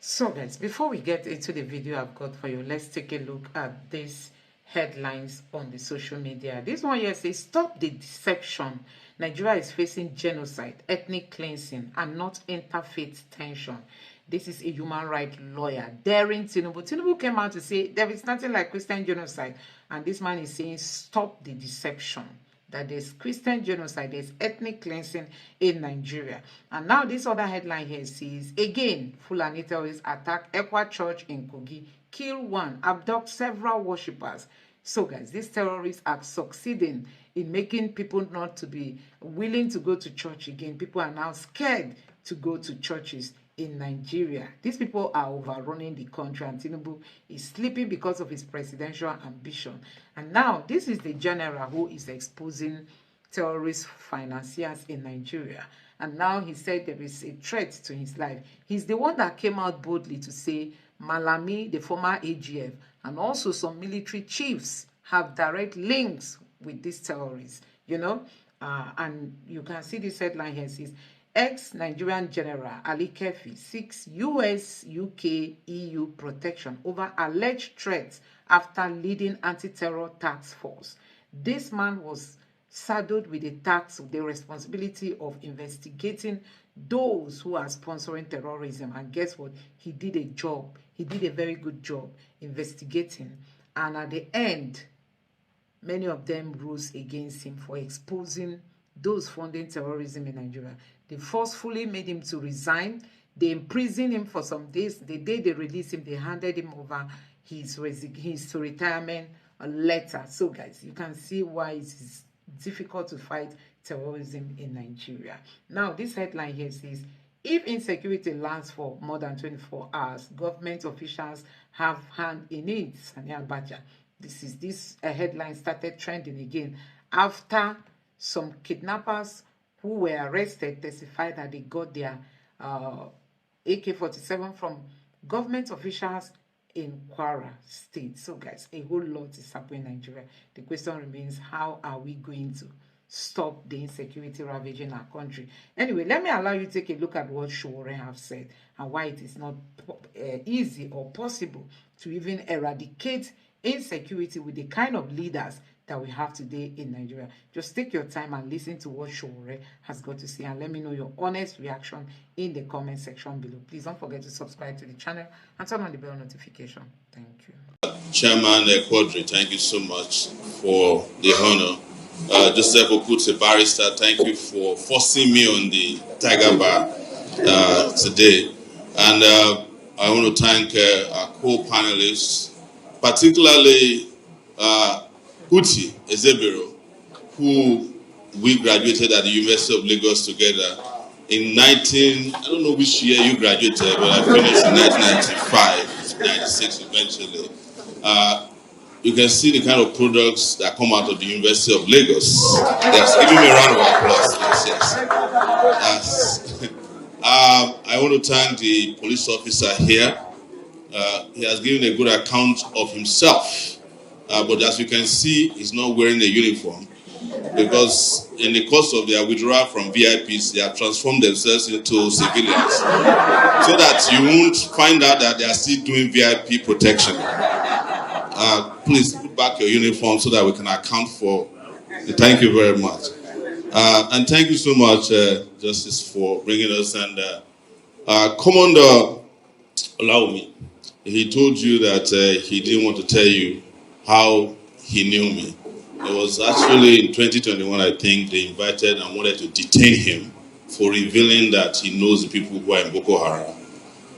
So guys, before we get into the video I've got for you, let's take a look at these headlines on the social media. This one here says, stop the deception. Nigeria is facing genocide, ethnic cleansing, and not interfaith tension. This is a human rights lawyer daring Tinubu. Tinubu came out to say there is nothing like Christian genocide. And this man is saying, stop the deception. That there's Christian genocide, there's ethnic cleansing in Nigeria. And now this other headline here says, again, Fulani terrorists attack Ekwa Church in Kogi, kill one, abduct several worshippers. So guys, these terrorists are succeeding in making people not to be willing to go to church again. People are now scared to go to churches in Nigeria. These people are overrunning the country, and Tinubu is sleeping because of his presidential ambition. And now this is the general who is exposing terrorist financiers in Nigeria. And now he said there is a threat to his life. He's the one that came out boldly to say Malami, the former AGF, and also some military chiefs have direct links with these terrorists, you know. And you can see this headline here says, ex-Nigerian General Ali Kefi seeks US, UK, EU protection over alleged threats after leading anti-terror task force. This man was saddled with the responsibility of investigating those who are sponsoring terrorism. And guess what? He did a job. He did a very good job investigating. And at the end, many of them rose against him for exposing those funding terrorism in Nigeria. They forcefully made him to resign. They imprisoned him for some days. The day they released him, they handed him over his retirement letter. So guys, you can see why it is difficult to fight terrorism in Nigeria. Now, this headline here says, if insecurity lasts for more than 24 hours, government officials have hand in it. Sani Abacha. This headline started trending again after some kidnappers who were arrested testified that they got their AK-47 from government officials in Kwara State. So guys, a whole lot is happening in Nigeria. The question remains, how are we going to stop the insecurity ravaging our country? Anyway, let me allow you to take a look at what Sowore have said and why it is not easy or possible to even eradicate insecurity with the kind of leaders that we have today in Nigeria. Just take your time and listen to what Sowore has got to say, and let me know your honest reaction in the comment section below. Please don't forget to subscribe to the channel and turn on the bell notification. Thank you. Chairman Quadri, thank you so much for the honor. Joseph Okutse, barrister, thank you for forcing me on the Tiger Bar today. And I want to thank our co-panelists, particularly Uti Ezebero, who we graduated at the University of Lagos together in I don't know which year you graduated, but I finished in 1995, 96 eventually. You can see the kind of products that come out of the University of Lagos. Yes, give me a round of applause. Yes. I want to thank the police officer here. He has given a good account of himself. But as you can see, he's not wearing a uniform because in the course of their withdrawal from VIPs, they have transformed themselves into civilians so that you won't find out that they are still doing VIP protection. Please put back your uniform so that we can account for it. Thank you very much. And thank you so much, Justice, for bringing us. And Commander Olaomi, he told you that he didn't want to tell you how he knew me. It was actually in 2021, I think, they invited and wanted to detain him for revealing that he knows the people who are in Boko Haram.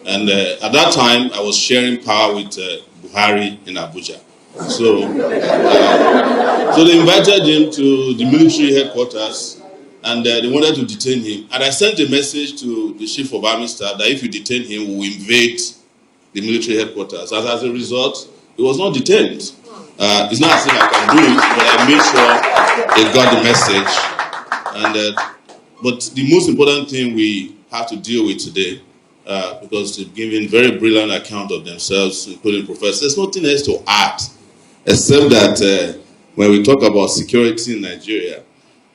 And at that time, I was sharing power with Buhari in Abuja. So they invited him to the military headquarters, and they wanted to detain him. And I sent a message to the chief of army staff that if you detain him, we will invade the military headquarters. As a result, he was not detained. It's not as if I can do it, but I made sure they got the message. But the most important thing we have to deal with today, because they've given very brilliant account of themselves, including professors, there's nothing else to add, except that when we talk about security in Nigeria,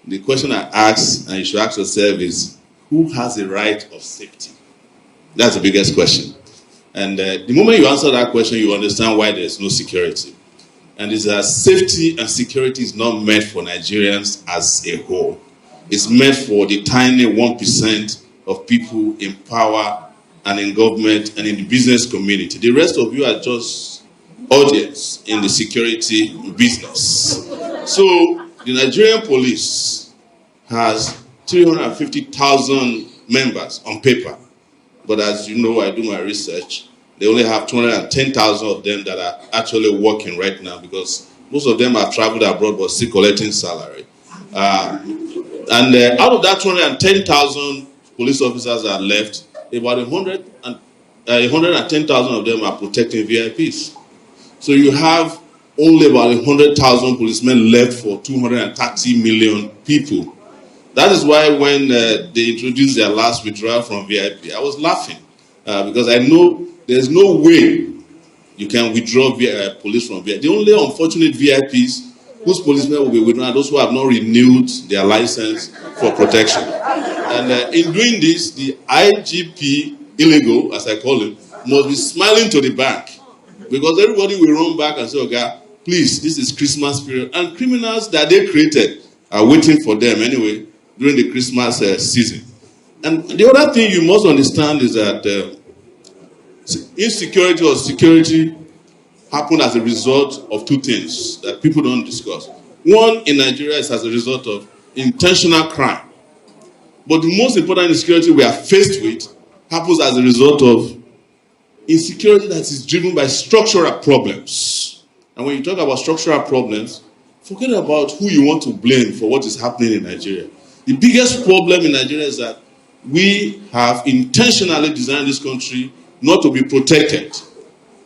the question I ask, and you should ask yourself, is who has the right of safety? That's the biggest question. And the moment you answer that question, you understand why there's no security. And it's that safety and security is not meant for Nigerians as a whole. It's meant for the tiny 1% of people in power and in government and in the business community. The rest of you are just audience in the security business. So the Nigerian police has 350,000 members on paper. But as you know, I do my research. They only have 210,000 of them that are actually working right now because most of them have traveled abroad but still collecting salary. And out of that 210,000 police officers that are left, about 110,000 of them are protecting VIPs. So you have only about 100,000 policemen left for 230 million people. That is why when they introduced their last withdrawal from VIP, I was laughing because I know there's no way you can withdraw police from VIP. The only unfortunate VIPs whose policemen will be withdrawn are those who have not renewed their license for protection. And in doing this, the IGP, illegal, as I call it, must be smiling to the bank because everybody will run back and say, okay, please, this is Christmas period. And criminals that they created are waiting for them anyway during the Christmas season. And the other thing you must understand is that insecurity or security happen as a result of two things that people don't discuss. One in Nigeria is as a result of intentional crime. But the most important insecurity we are faced with happens as a result of insecurity that is driven by structural problems. And when you talk about structural problems, forget about who you want to blame for what is happening in Nigeria. The biggest problem in Nigeria is that we have intentionally designed this country not to be protected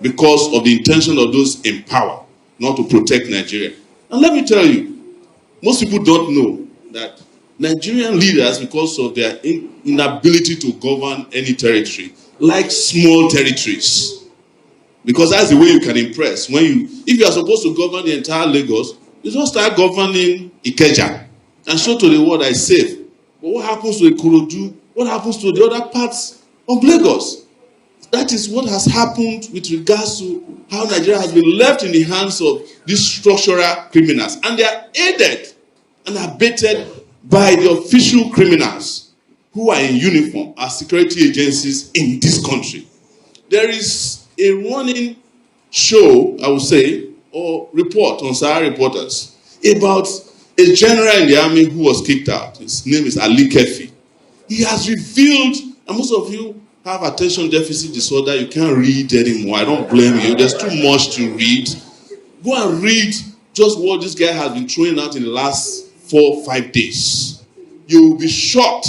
because of the intention of those in power not to protect Nigeria. And let me tell you, most people don't know that Nigerian leaders, because of their inability to govern any territory, like small territories. Because that's the way you can impress. If you are supposed to govern the entire Lagos, you just start governing Ikeja and show to the world that it's safe. But what happens to Ikorodu? What happens to the other parts of Lagos? That is what has happened with regards to how Nigeria has been left in the hands of these structural criminals. And they are aided and abetted by the official criminals who are in uniform as security agencies in this country. There is a running show, I would say, or report on Sahara Reporters about a general in the army who was kicked out. His name is Ali Kefi. He has revealed, and most of you have attention deficit disorder, you can't read anymore. I don't blame you. There's too much to read. Go and read just what this guy has been throwing out in the last 4-5 days. You will be shocked.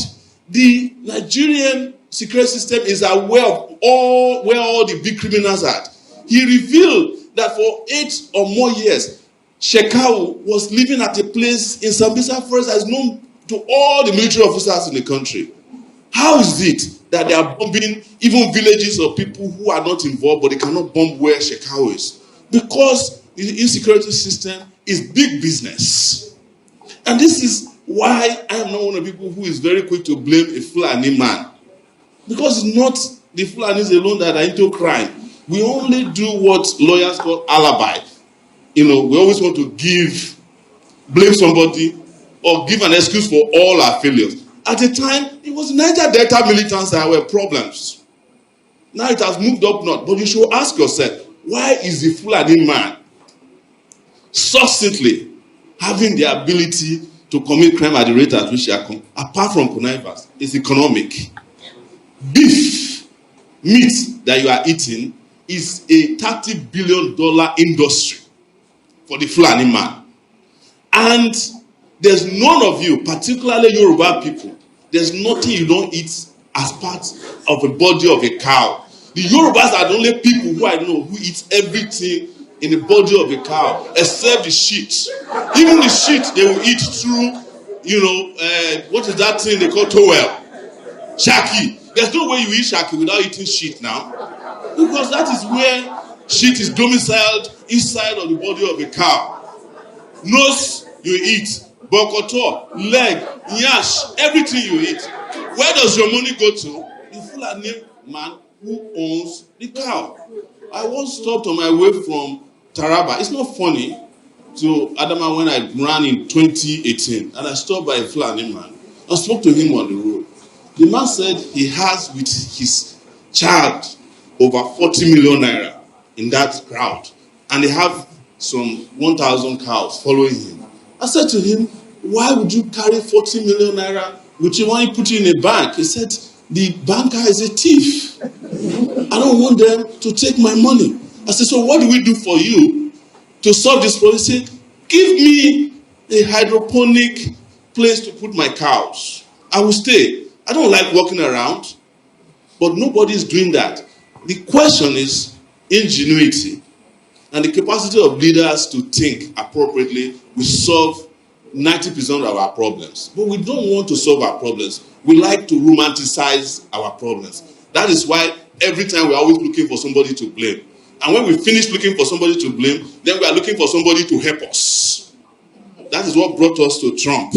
The Nigerian security system is aware of where all the big criminals are. He revealed that for 8 or more years, Shekau was living at a place in Sambisa Forest that is known to all the military officers in the country. How is it that they are bombing even villages of people who are not involved, but they cannot bomb where Shekau is? Because the insecurity system is big business. And this is why I am not one of the people who is very quick to blame a Fulani man. Because it's not the Fulanis alone that are into crime. We only do what lawyers call alibi. We always want to blame somebody or give an excuse for all our failures. At the time, it was Niger Delta militants that were problems. Now it has moved up north. But you should ask yourself, why is the Fulani man succinctly having the ability to commit crime at the rate at which they are apart from connivance? It's economic. Beef, meat that you are eating is a $30 billion industry for the Fulani man. And there's none of you, particularly Yoruba people, there's nothing you don't eat as part of the body of a cow. The Yorubas are the only people who I know who eat everything in the body of a cow, except the shit. Even the shit they will eat through, what is that thing they call towel? Shaki. There's no way you eat shaki without eating shit now. Because that is where shit is domiciled inside of the body of a cow. Nose, you eat. Bokoto, leg, nyash, everything you eat. Where does your money go to? The Fulani man who owns the cow. I once stopped on my way from Taraba. It's not funny. To Adama when I ran in 2018, and I stopped by a Fulani man. I spoke to him on the road. The man said he has with his child over 40 million naira in that crowd, and they have some 1,000 cows following him. I said to him, why would you carry 40 million naira with you when you put it in a bank? He said, the banker is a thief. I don't want them to take my money. I said, so what do we do for you to solve this problem? He said, give me a hydroponic place to put my cows. I will stay. I don't like walking around, but nobody is doing that. The question is ingenuity and the capacity of leaders to think appropriately will solve 90% of our problems. But we don't want to solve our problems. We like to romanticize our problems. That is why every time we're always looking for somebody to blame. And when we finish looking for somebody to blame, then we are looking for somebody to help us. That is what brought us to Trump.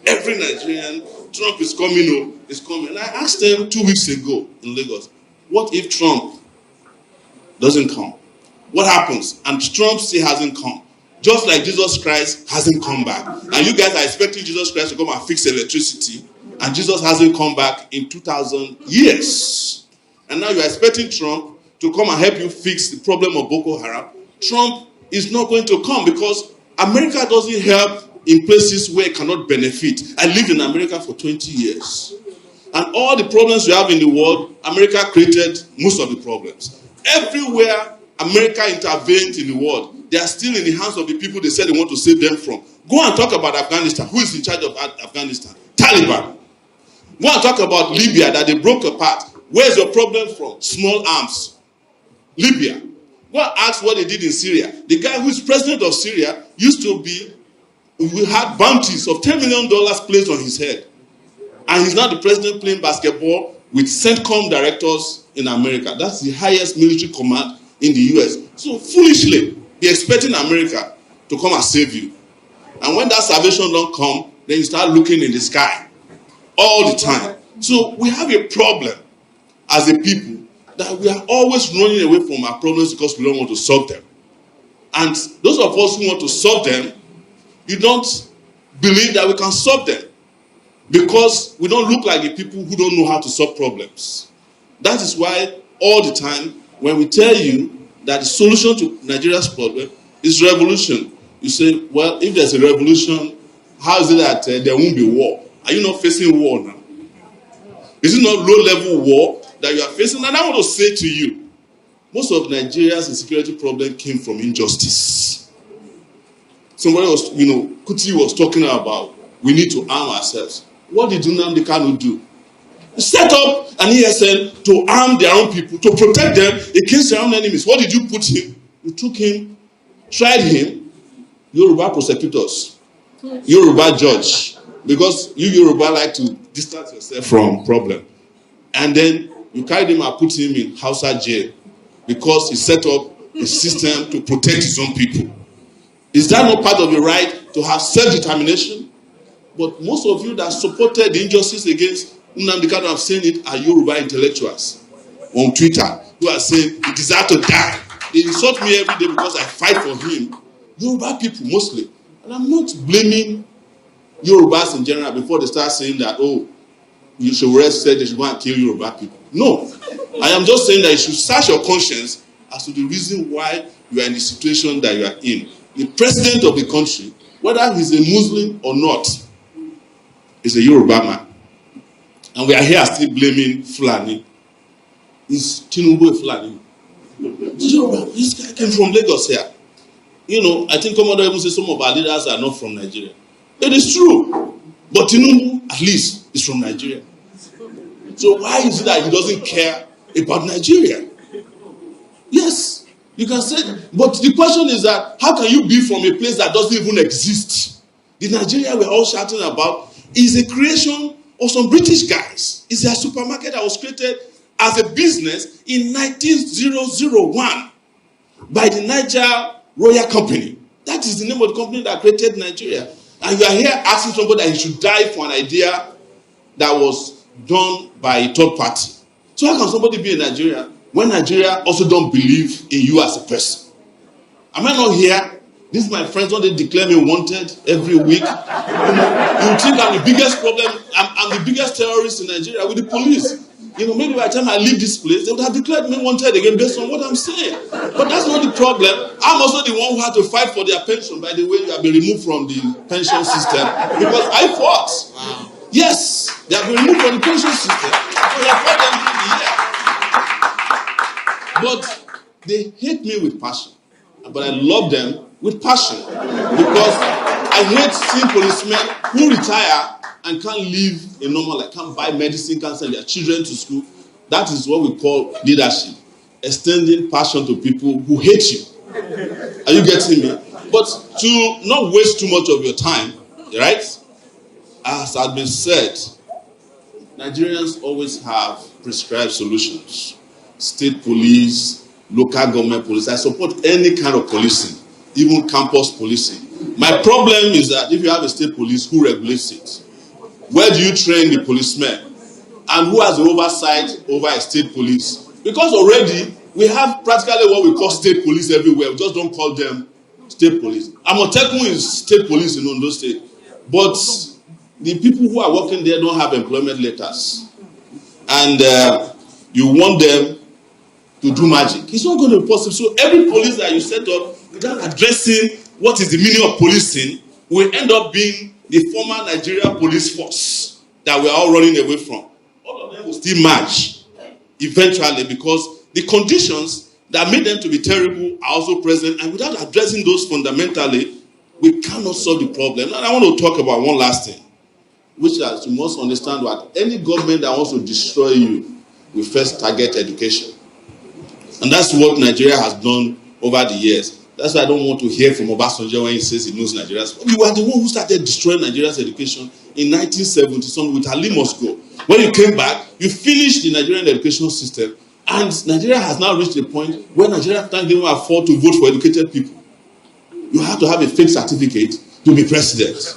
Every Nigerian, Trump is coming, is coming. And I asked them 2 weeks ago in Lagos, what if Trump doesn't come? What happens? And Trump still hasn't come. Just like Jesus Christ hasn't come back. And you guys are expecting Jesus Christ to come and fix electricity. And Jesus hasn't come back in 2,000 years. And now you're expecting Trump to come and help you fix the problem of Boko Haram. Trump is not going to come because America doesn't help in places where it cannot benefit. I lived in America for 20 years. And all the problems we have in the world, America created most of the problems. Everywhere America intervened in the world, they are still in the hands of the people they said they want to save them from. Go and talk about Afghanistan. Who is in charge of Afghanistan? Taliban. Go and talk about Libya that they broke apart. Where's your problem from? Small arms. Libya. Go and ask what they did in Syria. The guy who is president of Syria used to be, we had bounties of $10 million placed on his head. And he's now the president playing basketball with CENTCOM directors in America. That's the highest military command in the US. So foolishly, you're expecting America to come and save you. And when that salvation don't come, then you start looking in the sky all the time. So we have a problem as a people that we are always running away from our problems because we don't want to solve them. And those of us who want to solve them, you don't believe that we can solve them because we don't look like the people who don't know how to solve problems. That is why all the time when we tell you that the solution to Nigeria's problem is revolution, you say, well, if there's a revolution, how is it that there won't be war? Are you not facing war now? Is it not low-level war that you are facing? And I want to say to you, most of Nigeria's insecurity problem came from injustice. Somebody was, Kuti was talking about we need to arm ourselves. What did nnamdi Kanu do? Set up an ESN to arm their own people, to protect them against their own enemies. What did you put him? You took him, tried him, Yoruba prosecutors, Yoruba judge, because you Yoruba like to distance yourself from problem. And then you carried him and put him in Hausa jail because he set up a system to protect his own people. Is that not part of the right to have self-determination? But most of you that supported the injustice against Nnamdi Kanu, I'm saying it, are Yoruba intellectuals on Twitter who are saying he deserves to die. They insult me every day because I fight for him. Yoruba people mostly. And I'm not blaming Yorubas in general before they start saying that, oh, you should rest said they should go and kill Yoruba people. No. I am just saying that you should search your conscience as to the reason why you are in the situation that you are in. The president of the country, whether he's a Muslim or not, is a Yoruba man. And we are here still blaming Fulani. Is Tinubu a Fulani? This guy came from Lagos here. I think Commodore even says some of our leaders are not from Nigeria. It is true. But Tinubu, at least, is from Nigeria. So why is it that he doesn't care about Nigeria? Yes, you can say, but the question is that how can you be from a place that doesn't even exist? The Nigeria we're all shouting about is a creation of some British guys. It's a supermarket that was created as a business in 1901 by the Niger Royal Company. That is the name of the company that created Nigeria. And you are here asking somebody that he should die for an idea that was done by a third party. So how can somebody be in Nigeria when Nigeria also don't believe in you as a person? Am I not here? These my friends, don't they declare me wanted every week? You think I'm the biggest problem? I'm the biggest terrorist in Nigeria with the police. Maybe by the time I leave this place, they would have declared me wanted again based on what I'm saying. But that's not the problem. I'm also the one who had to fight for their pension. By the way, you have been removed from the pension system because I fought. Wow. Yes, they have been removed from the pension system. So I fought them. But they hate me with passion. But I love them with passion. Because I hate seeing policemen who retire and can't live a normal life, can't buy medicine, can't send their children to school. That is what we call leadership. Extending passion to people who hate you. Are you getting me? But to not waste too much of your time, right? As has been said, Nigerians always have prescribed solutions. State police, local government police. I support any kind of policing, even campus policing. My problem is that if you have a state police, who regulates it? Where do you train the policemen? And who has the oversight over a state police? Because already we have practically what we call state police everywhere. We just don't call them state police. Amotekun is state police in Ondo State. But the people who are working there don't have employment letters. And you want them to do magic. It's not going to be possible. So every police that you set up without addressing what is the meaning of policing will end up being the former Nigeria police force that we are all running away from. All of them will still march eventually because the conditions that made them to be terrible are also present, and without addressing those fundamentally, we cannot solve the problem. And I want to talk about one last thing, which is you must understand that any government that wants to destroy you will first target education. And that's what Nigeria has done over the years. That's why I don't want to hear from Obasanjo when he says he knows Nigeria's. We were the one who started destroying Nigeria's education in 1970, something with Ali Moscow. When you came back, you finished the Nigerian education system, and Nigeria has now reached a point where Nigeria can't even afford to vote for educated people. You have to have a fake certificate to be president.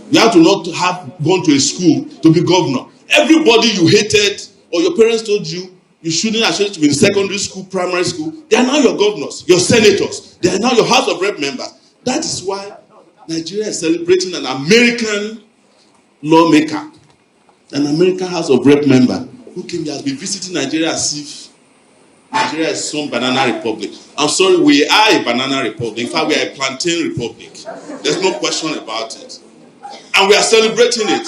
You have to not have gone to a school to be governor. Everybody you hated or your parents told you you shouldn't actually be in secondary school, primary school, they are now your governors, your senators. They are now your House of Rep members. That is why Nigeria is celebrating an American lawmaker, an American House of Rep member who came here, has been visiting Nigeria as if Nigeria is some banana republic. I'm sorry, we are a banana republic. In fact, we are a plantain republic. There's no question about it. And we are celebrating it.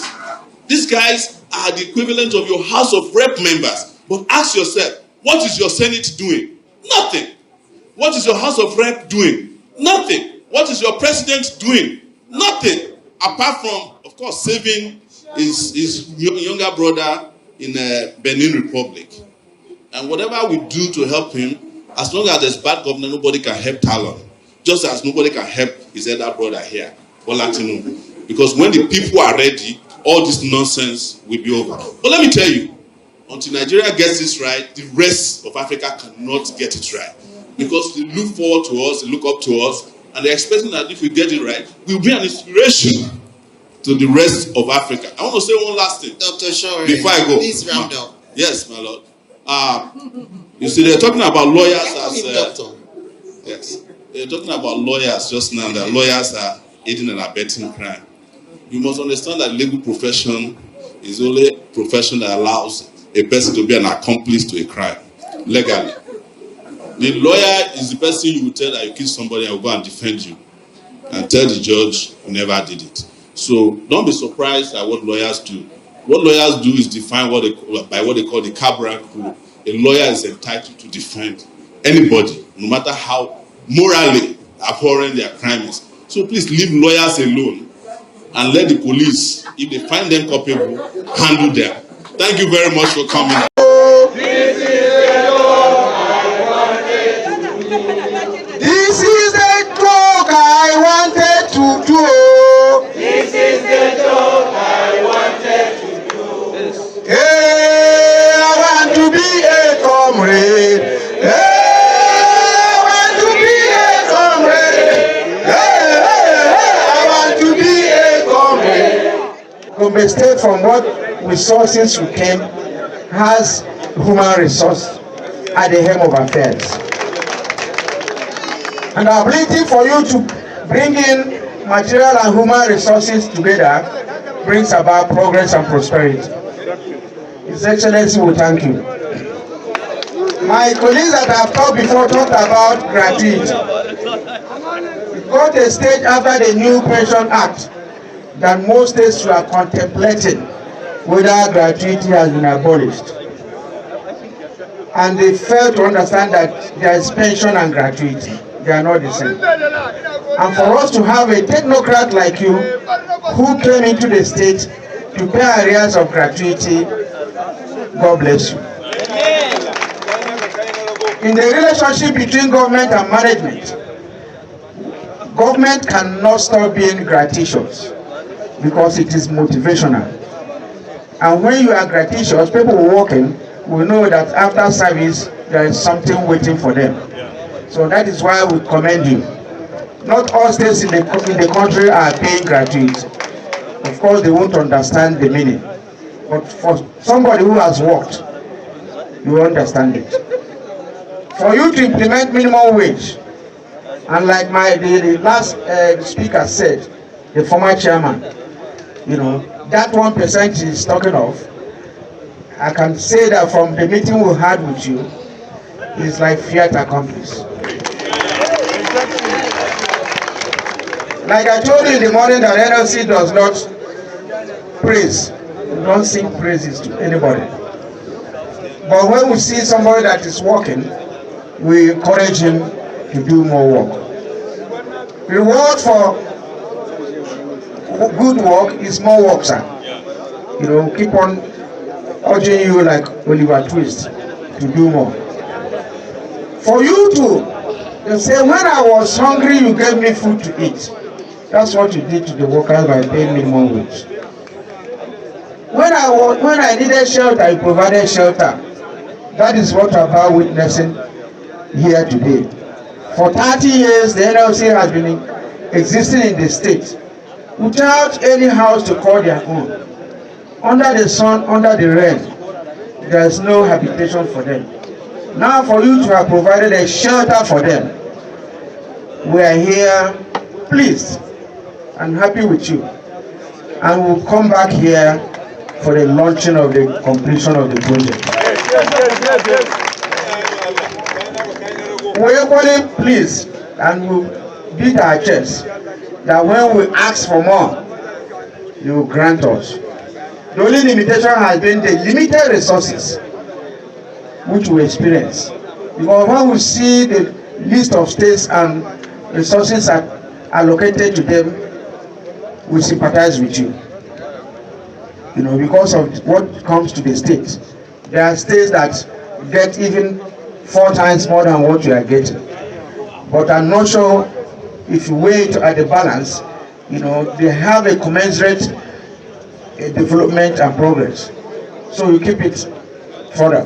These guys are the equivalent of your House of Rep members. But ask yourself, what is your Senate doing? Nothing. What is your House of Rep doing? Nothing. What is your president doing? Nothing. Apart from, of course, saving his younger brother in Benin Republic. And whatever we do to help him, as long as there's bad government, nobody can help Talon. Just as nobody can help his elder brother here, Bola Tinubu. Because when the people are ready, all this nonsense will be over. But let me tell you, until Nigeria gets this right, the rest of Africa cannot get it right. Because they look forward to us, they look up to us, and they're expecting that if we get it right, we'll be an inspiration to the rest of Africa. I want to say one last thing. Dr. Shore, before I go. please round up. Yes, my lord. You see, they're talking about lawyers as... yes. They're talking about lawyers just now, that lawyers are aiding and abetting crime. You must understand that the legal profession is the only profession that allows a person to be an accomplice to a crime, legally. The lawyer is the person you will tell that you killed somebody and will go and defend you and tell the judge you never did it. So don't be surprised at what lawyers do. What lawyers do is define by what they call the cab rank rule. A lawyer is entitled to defend anybody, no matter how morally abhorrent their crime is. So please leave lawyers alone and let the police, if they find them culpable, handle them. Thank you very much for coming. This is the talk I wanted to do. This is the talk I wanted to do. Hey, I want to be a comrade. Hey, I want to be a comrade. Hey, I want to be a comrade. Gombe State, from what we saw since we came, has human resource at the helm of affairs. And the ability for you to bring in material and human resources together brings about progress and prosperity. His Excellency will thank you. My colleagues that have talked before talked about gratuity. It got a stage after the new Pension Act that most states were contemplating whether gratuity has been abolished. And they failed to understand that there is pension and gratuity. They are not the same. And for us to have a technocrat like you who came into the state to pay arrears of gratuity, God bless you. In the relationship between government and management, government cannot stop being gratuitous because it is motivational. And when you are gratuitous, people working will know that after service there is something waiting for them. So that is why we commend you. Not all states in the country are paying gratuity. Of course, they won't understand the meaning. But for somebody who has worked, you understand it. For you to implement minimum wage, and like the last speaker said, the former chairman, that 1% is talking of, I can say that from the meeting we had with you, it's like fiat accomplished. Like I told you in the morning that NLC does not praise, we don't sing praises to anybody. But when we see somebody that is working, we encourage him to do more work. Reward for good work is more work, sir. Keep on urging you like Oliver Twist to do more. For you to say, when I was hungry, you gave me food to eat. That's what you did to the workers by paying minimum wage. When I needed shelter, you provided shelter. That is what I'm about witnessing here today. For 30 years, the NLC has been existing in the state without any house to call their own. Under the sun, under the rain, there is no habitation for them. Now for you to have provided a shelter for them, we are here pleased and happy with you. And we'll come back here for the launching of the completion of the project. We're equally pleased and we'll beat our chest that when we ask for more, you will grant us. The only limitation has been the limited resources which we experience. Because when we see the list of states and resources are allocated to them, we sympathize with you. Because of what comes to the states. There are states that get even 4 times more than what you are getting. But I'm not sure if you weigh it at the balance, they have a commensurate development and progress. So you keep it further.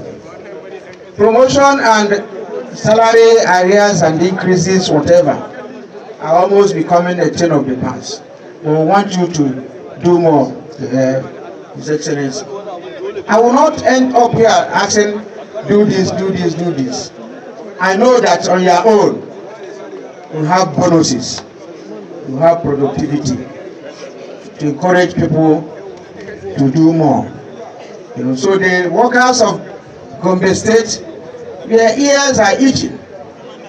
Promotion and salary arrears and increases, whatever, are almost becoming a thing of the past. We want you to do more, His Excellency. I will not end up here asking, do this, do this, do this. I know that on your own, you have bonuses, you have productivity, to encourage people to do more. So the workers of Gombe State, their ears are itching.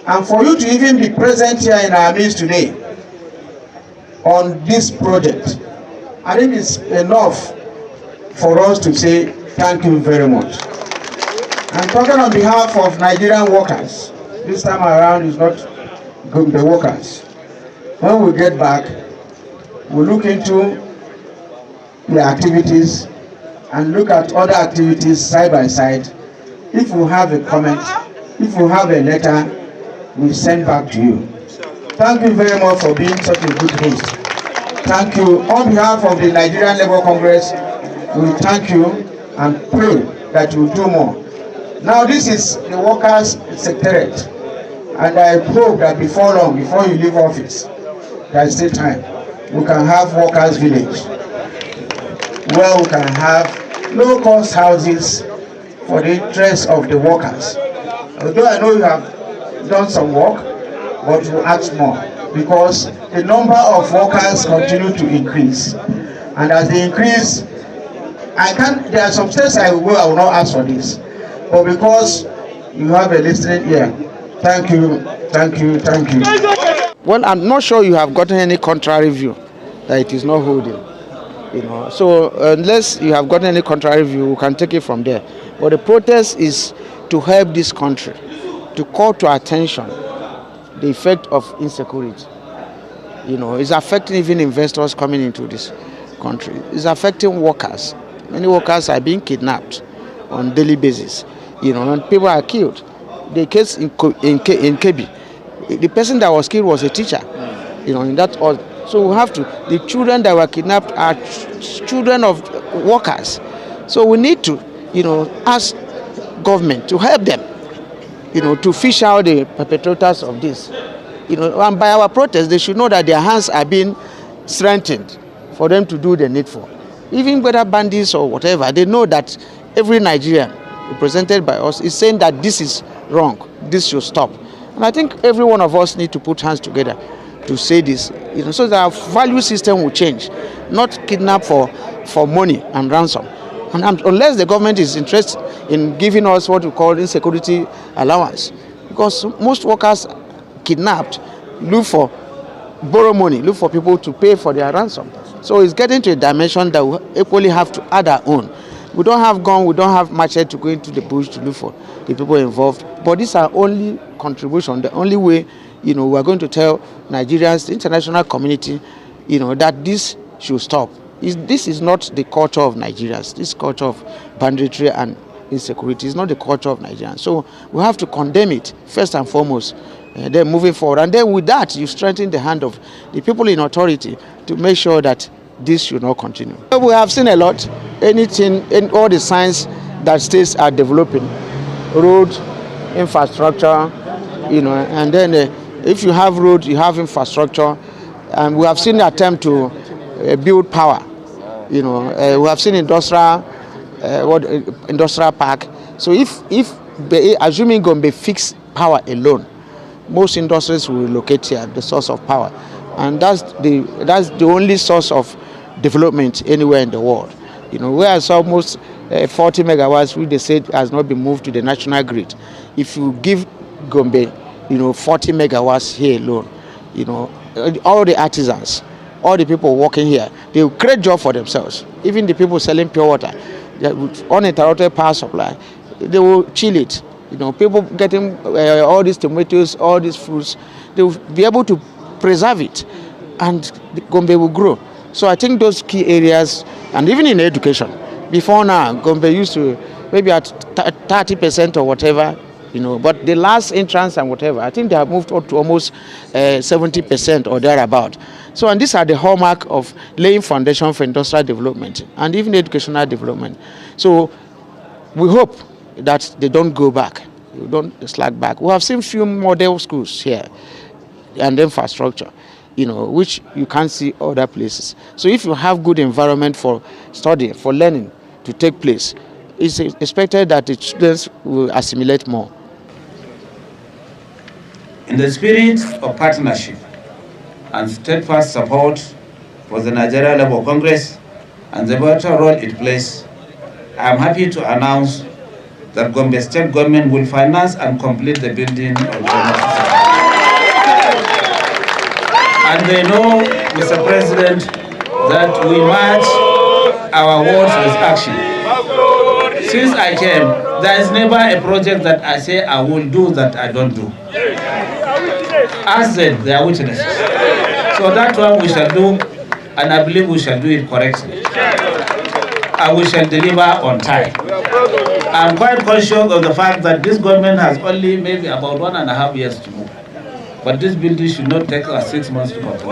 And for you to even be present here in our midst today on this project, I think it's enough for us to say thank you very much. I'm talking on behalf of Nigerian workers. This time around is not Gombe workers. When we get back, we'll look into the activities and look at other activities side by side. If we have a comment, if we have a letter, we'll send back to you. Thank you very much for being such a good host. Thank you. On behalf of the Nigerian Labour Congress, we thank you and pray that you do more. Now this is the Workers' Secretariat, and I hope that before long, before you leave office, there is still time, we can have Workers' Village, where we can have low-cost houses for the interest of the workers. Although I know you have done some work, but you ask more, because the number of workers continue to increase. And as they increase, there are some states I will not ask for this. But because you have a listening ear, thank you. Well, I'm not sure you have gotten any contrary view that it is not holding. So unless you have gotten any contrary view, we can take it from there. But the protest is to help this country, to call to attention the effect of insecurity. It's affecting even investors coming into this country. It's affecting workers. Many workers are being kidnapped on daily basis. And people are killed. The case in Kebbi, the person that was killed was a teacher. In that. So we have to. The children that were kidnapped are children of workers. So we need to, ask government to help them, to fish out the perpetrators of this. And by our protest, they should know that their hands are being strengthened for them to do the needful. Even whether bandits or whatever, they know that every Nigerian represented by us is saying that this is wrong, this should stop. And I think every one of us need to put hands together to say this, so that our value system will change, not kidnap for money and ransom. And unless the government is interested in giving us what we call insecurity allowance, because most workers kidnapped borrow money, look for people to pay for their ransom. So it's getting to a dimension that we equally have to add our own. We don't have gun, we don't have machete to go into the bush to look for the people involved. But these are only contribution, the only way, we are going to tell Nigerians, the international community, that this should stop. This is not the culture of Nigerians. This culture of banditry and insecurity is not the culture of Nigerians. So we have to condemn it first and foremost. Then moving forward, and then with that, you strengthen the hand of the people in authority to make sure that this should not continue. We have seen a lot, all the signs that states are developing, road, infrastructure, and then if you have road, you have infrastructure, and we have seen the attempt to build power. We have seen industrial park. So if assuming Gombe fix power alone, most industries will relocate here, the source of power, and that's the only source of development anywhere in the world. Whereas almost 40 megawatts, which they said has not been moved to the national grid. If you give Gombe, 40 megawatts here alone, all the artisans, all the people working here, they will create job for themselves. Even the people selling pure water, with uninterrupted power supply, they will chill it. People getting all these tomatoes, all these fruits, they will be able to preserve it, and Gombe will grow. So I think those key areas, and even in education, before now, Gombe used to maybe at 30% or whatever, but the last entrance and whatever, I think they have moved up to almost 70% or thereabout. So, and these are the hallmark of laying foundation for industrial development and even educational development. So we hope that they don't go back, they don't slack back. We have seen few model schools here and infrastructure, which you can't see other places. So if you have good environment for study, for learning to take place, it's expected that the students will assimilate more. In the spirit of partnership and steadfast support for the Nigeria Labour Congress and the vital role it plays, I am happy to announce that Gombe State Government will finance and complete the building of the And they know, Mr. President, that we match our words with action. Since I came, there is never a project that I say I will do that I don't do. Ask them, they are witnesses. So that one we shall do, and I believe we shall do it correctly. And we shall deliver on time. I'm quite conscious of the fact that this government has only maybe about 1.5 years to move. But this building should not take us 6 months to complete. So,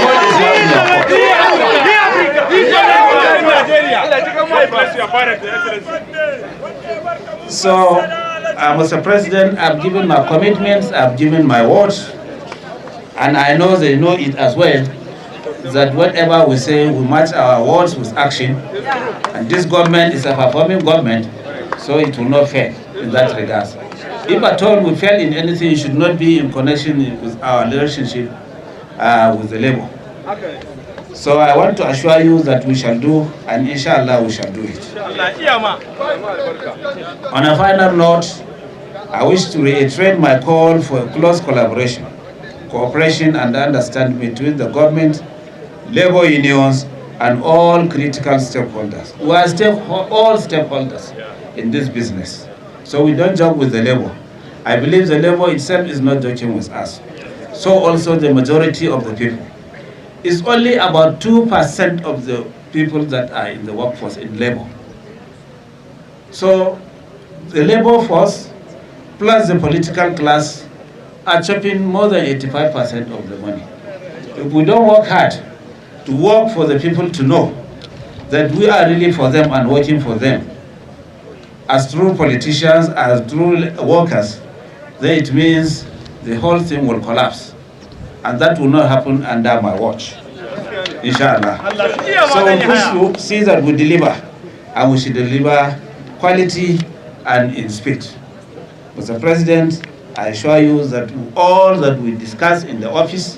what is not in your court? So, Mr. President, I've given my commitments, I've given my words, and I know they know it as well, that whatever we say, we match our words with action. And this government is a performing government, so it will not fail in that regard. If at all we fail in anything, it should not be in connection with our relationship with the labor. So I want to assure you that we shall do, and inshallah we shall do it. On a final note, I wish to reiterate my call for a close collaboration, cooperation and understanding between the government, labor unions, and all critical stakeholders. We are all stakeholders in this business. So we don't joke with the labor. I believe the labor itself is not joking with us. So also the majority of the people. It's only about 2% of the people that are in the workforce in labor. So the labor force plus the political class are chopping more than 85% of the money. If we don't work hard to work for the people to know that we are really for them and working for them, as true politicians, as true workers, then it means the whole thing will collapse. And that will not happen under my watch, inshallah. So we push to see that we deliver, and we should deliver quality and in speed. Mr. President, I assure you that all that we discuss in the office,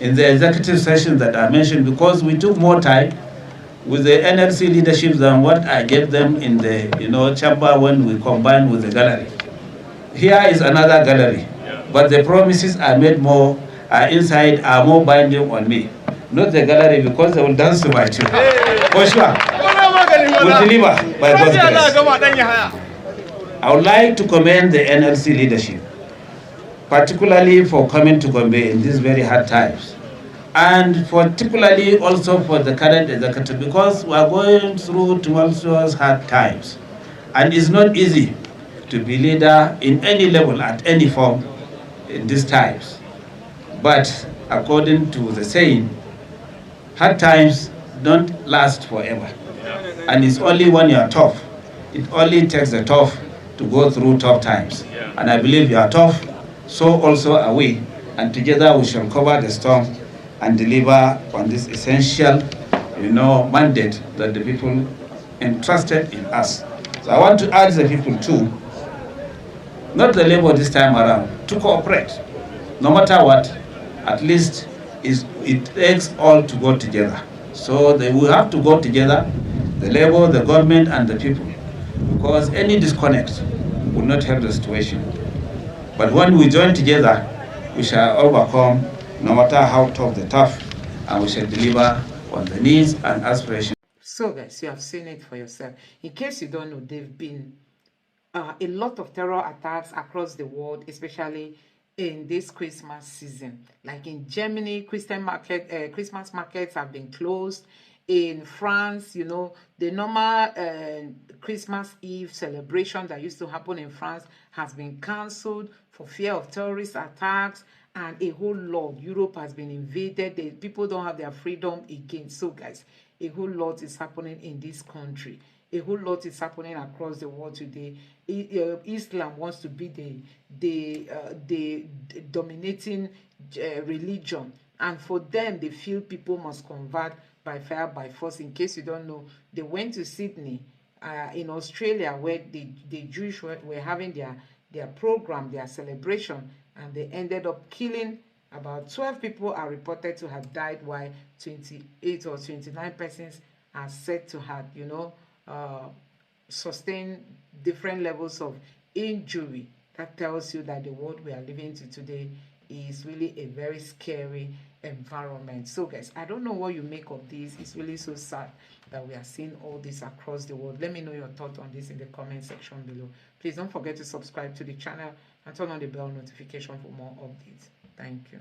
in the executive sessions that I mentioned, because we took more time with the NLC leadership than what I gave them in the chamber when we combined with the gallery. Here is another gallery, but the promises I made more inside are more binding on me, not the gallery, because they will dance to my tune. For sure, we'll deliver by God's grace. I would like to commend the NLC leadership, particularly for coming to Gombe in these very hard times, and particularly also for the current executive, because we are going through tumultuous hard times, and it's not easy to be leader in any level, at any form, in these times. But according to the saying, hard times don't last forever, and it's only when you are tough. It only takes the tough to go through tough times. And I believe you are tough, so also are we. And together we shall cover the storm and deliver on this essential, mandate that the people entrusted in us. So I want to urge the people too, not the labor this time around, to cooperate. No matter what, at least it takes all to go together. So we have to go together, the labor, the government, and the people, because any disconnect will not help the situation. But when we join together, we shall overcome, no matter how tough, and we shall deliver on the needs and aspirations. So guys, you have seen it for yourself. In case you don't know, there have been a lot of terror attacks across the world, especially in this Christmas season. Like in Germany, Christmas markets have been closed. In France, the normal Christmas Eve celebration that used to happen in France has been cancelled for fear of terrorist attacks, and a whole lot. Europe has been invaded. People don't have their freedom again. So guys, a whole lot is happening in this country. A whole lot is happening across the world today. Islam wants to be the dominating religion, and for them, they feel people must convert by fire, by force. In case you don't know, they went to Sydney in Australia, where the Jewish were having their program, their celebration, and they ended up killing about 12 people are reported to have died, while 28 or 29 persons are said to have, sustained different levels of injury. That tells you that the world we are living in today is really a very scary environment. So guys, I don't know what you make of this. It's really so sad that we are seeing all this across the world. Let me know your thoughts on this in the comment section below. Please don't forget to subscribe to the channel and turn on the bell notification for more updates. Thank you.